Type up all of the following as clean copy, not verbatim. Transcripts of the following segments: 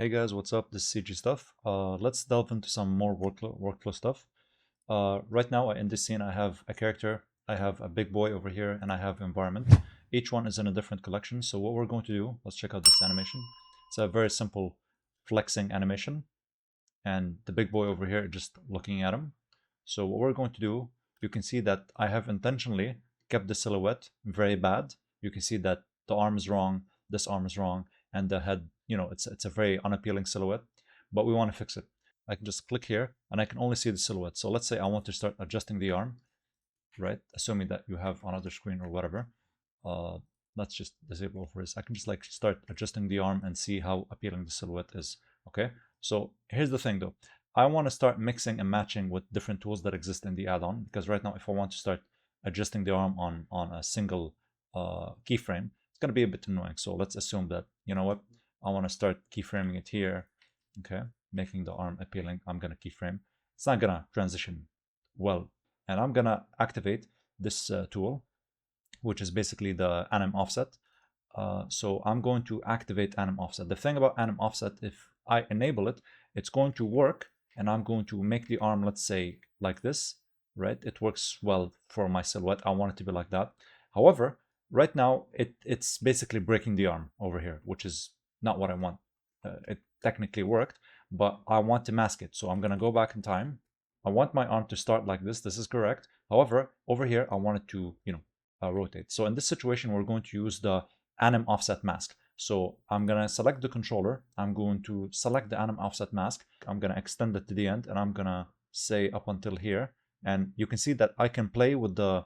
Hey guys, what's up? This is CG Stuff. Let's delve into some more workflow stuff. Right now in this scene I have a character, I have a big boy over here, and I have environment. Each one is in a different collection. So what we're going to do, let's check out this animation. It's a very simple flexing animation, and the big boy over here just looking at him. So what we're going to do, you can see that I have intentionally kept the silhouette very bad. You can see that the arm is wrong, this arm is wrong, and the head, it's a very unappealing silhouette, but we want to fix it. I can just click here and I can only see the silhouette. So let's say I want to start adjusting the arm, right? Assuming that you have another screen or whatever. Let's just disable for this. I can just like start adjusting the arm and see how appealing the silhouette is. Okay, so here's the thing though. I want to start mixing and matching with different tools that exist in the add-on, because right now if I want to start adjusting the arm on a single keyframe, it's going to be a bit annoying. So let's assume that, you know what, I want to start keyframing it here. Okay, making the arm appealing. I'm going to keyframe. It's not going to transition well, and I'm going to activate this tool, which is basically the anim offset. So I'm going to activate anim offset. The thing about anim offset, if I enable it, it's going to work, and I'm going to make the arm, let's say, like this, right? It works well for my silhouette. I want it to be like that. However, right now, it's basically breaking the arm over here, which is not what I want. It technically worked, but I want to mask it. So I'm going to go back in time. I want my arm to start like this. This is correct. However, over here, I want it to, rotate. So in this situation, we're going to use the anim offset mask. So I'm going to select the controller. I'm going to select the anim offset mask. I'm going to extend it to the end, and I'm going to say up until here. And you can see that I can play with the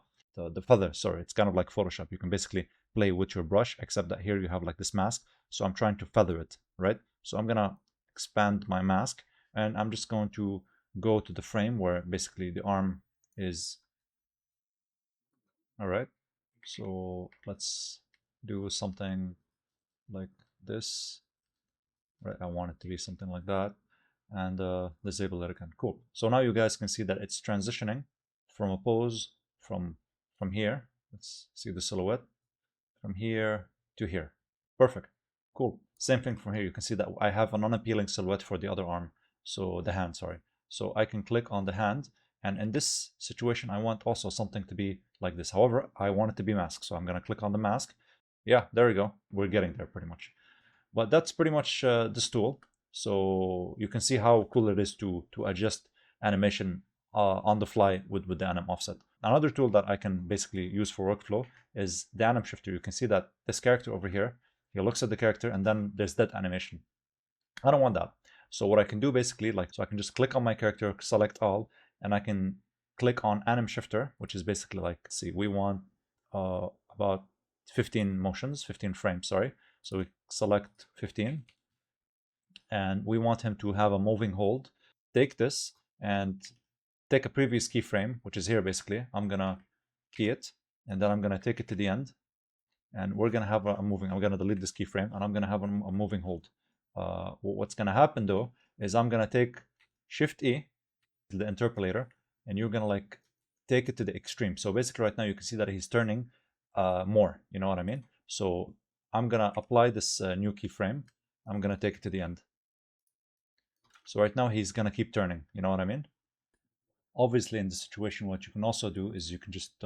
feather. Sorry, it's kind of like Photoshop. You can basically play with your brush, except that here you have like this mask. So I'm trying to feather it, right? So I'm going to expand my mask, and I'm just going to go to the frame where basically the arm is. All right. So let's do something like this, right? I want it to be something like that, and disable it again. Cool. So now you guys can see that it's transitioning from a pose from here. Let's see the silhouette from here to here. Perfect. Cool. Same thing from here. You can see that I have an unappealing silhouette for the other arm. So the hand, sorry. So I can click on the hand, and in this situation, I want also something to be like this. However, I want it to be masked. So I'm going to click on the mask. Yeah, there we go. We're getting there pretty much. But that's pretty much this tool. So you can see how cool it is to adjust animation on the fly with the anim offset. Another tool that I can basically use for workflow is the anim shifter. You can see that this character over here, he looks at the character and then there's that animation. I don't want that. So what I can do basically, so I can just click on my character, select all, and I can click on anim shifter, which is basically like, see, we want about 15 motions, 15 frames, sorry. So we select 15, and we want him to have a moving hold. Take this and take a previous keyframe, which is here basically. I'm gonna key it, and then I'm gonna take it to the end, and we're gonna have a moving. I'm gonna delete this keyframe, and I'm gonna have a moving hold. What's gonna happen though is I'm gonna take Shift E, the interpolator, and you're gonna like take it to the extreme. So basically right now you can see that he's turning more, you know what I mean? So I'm gonna apply this new keyframe. I'm gonna take it to the end. So right now he's gonna keep turning, you know what I mean? Obviously in this situation, what you can also do is you can just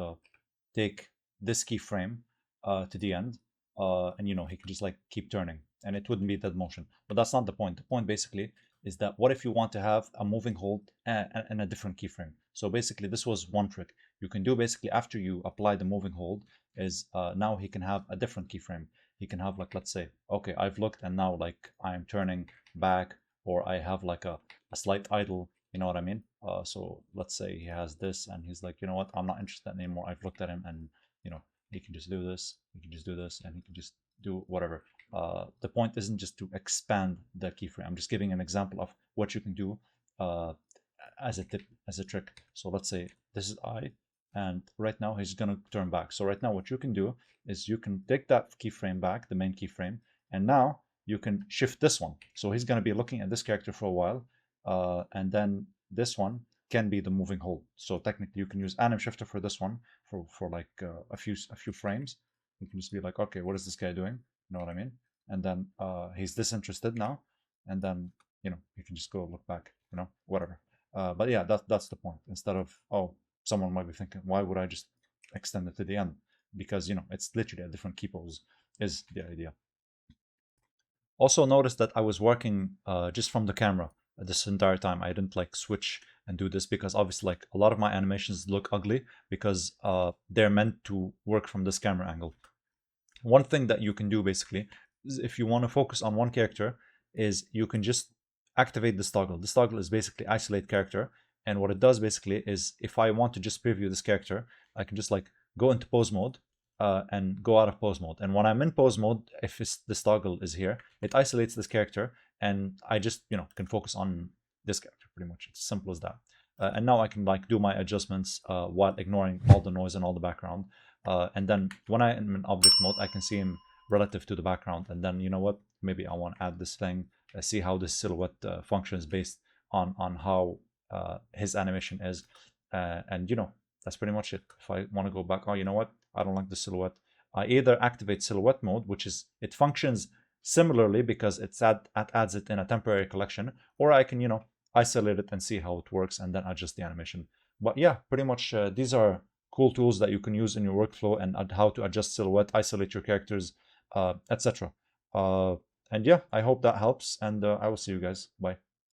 take this keyframe to the end, and he can just like keep turning, and it wouldn't be that motion. But that's not the point. The point basically is that what if you want to have a moving hold and a different keyframe? So basically this was one trick you can do basically after you apply the moving hold is now he can have a different keyframe. He can have like, let's say, okay, I've looked and now like I'm turning back, or I have like a slight idle, you know what I mean? So let's say he has this and he's like, you know what, I'm not interested anymore. I've looked at him, and he can just do this, he can just do this, and he can just do whatever. The point isn't just to expand the keyframe. I'm just giving an example of what you can do as a tip, as a trick. So let's say this is I, and right now he's gonna turn back. So right now what you can do is you can take that keyframe back, the main keyframe, and now you can shift this one. So he's gonna be looking at this character for a while, and then this one can be the moving hold. So technically you can use anim shifter for this one for like a few frames. You can just be like, okay, what is this guy doing? You know what I mean? And then he's disinterested now. and then, you know, you can just go look back, you know, whatever. But yeah, that's the point. Instead of, oh, someone might be thinking, why would I just extend it to the end? Because, you know, it's literally a different key pose is the idea. Also notice that I was working just from the camera this entire time. I didn't like switch and do this because obviously like a lot of my animations look ugly because they're meant to work from this camera angle. One thing that you can do basically is if you want to focus on one character is you can just activate this toggle. This toggle is basically isolate character, and what it does basically is if I want to just preview this character, I can just like go into pose mode and go out of pose mode. And when I'm in pose mode, if this toggle is here, it isolates this character, and I just, you know, can focus on this character pretty much. It's as simple as that. And now I can like do my adjustments while ignoring all the noise and all the background. And then when I am in object mode, I can see him relative to the background. And then, you know what, maybe I want to add this thing, see how this silhouette functions based on how his animation is. And, you know, that's pretty much it. If I want to go back, oh, you know what, I don't like the silhouette, I either activate silhouette mode, which is, it functions similarly because it adds it in a temporary collection, or I can, you know, isolate it and see how it works and then adjust the animation. But yeah, pretty much these are cool tools that you can use in your workflow, and how to adjust silhouette, isolate your characters, etc. And yeah, I hope that helps, and I will see you guys. Bye.